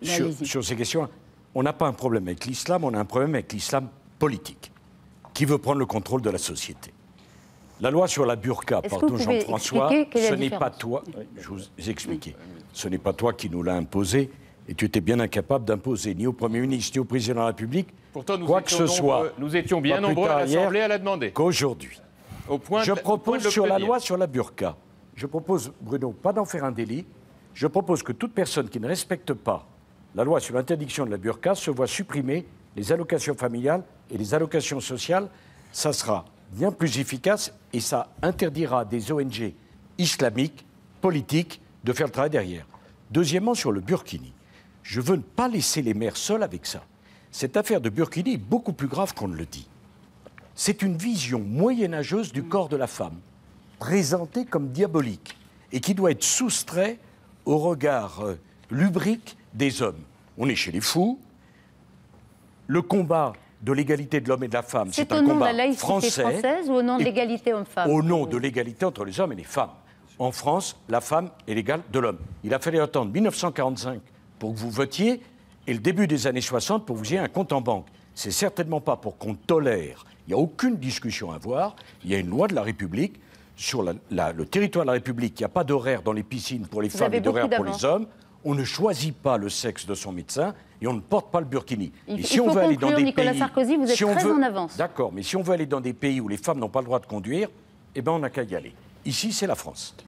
sur ces questions, on n'a pas un problème avec l'islam, on a un problème avec l'islam politique, qui veut prendre le contrôle de la société. La loi sur la burqa, pardon Jean-François, ce n'est pas toi, je vous ai expliqué, ce n'est pas toi qui nous l'as imposé, et tu étais bien incapable d'imposer ni au Premier ministre, ni au Président de la République, pourtant, quoi que ce soit. Nous étions bien nombreux à l'Assemblée à la demander. Qu'aujourd'hui. Je propose sur la loi sur la burqa, je propose, Bruno, pas d'en faire un délit, je propose que toute personne qui ne respecte pas la loi sur l'interdiction de la burqa se voit supprimer les allocations familiales et les allocations sociales. Ça sera bien plus efficace et ça interdira des ONG islamiques, politiques, de faire le travail derrière. Deuxièmement, sur le burkini, je veux ne pas laisser les mères seules avec ça. Cette affaire de burkini est beaucoup plus grave qu'on ne le dit. C'est une vision moyenâgeuse du corps de la femme, présentée comme diabolique, et qui doit être soustrait au regard lubrique des hommes. On est chez les fous. Le combat de l'égalité de l'homme et de la femme, c'est un combat français. Au nom de la laïcité française ou au nom de l'égalité homme-femme? Au nom de l'égalité entre les hommes et les femmes. En France, la femme est l'égale de l'homme. Il a fallu attendre 1945 pour que vous votiez et le début des années 60 pour que vous ayez un compte en banque. C'est certainement pas pour qu'on tolère. Il n'y a aucune discussion à avoir. Il y a une loi de la République. Sur le territoire de la République, il n'y a pas d'horaire dans les piscines pour les femmes et d'horaire pour les hommes. On ne choisit pas le sexe de son médecin et on ne porte pas le burkini. Il faut conclure, Nicolas Sarkozy, vous êtes très en avance. D'accord, mais si on veut aller dans des pays où les femmes n'ont pas le droit de conduire, eh ben on n'a qu'à y aller. Ici, c'est la France.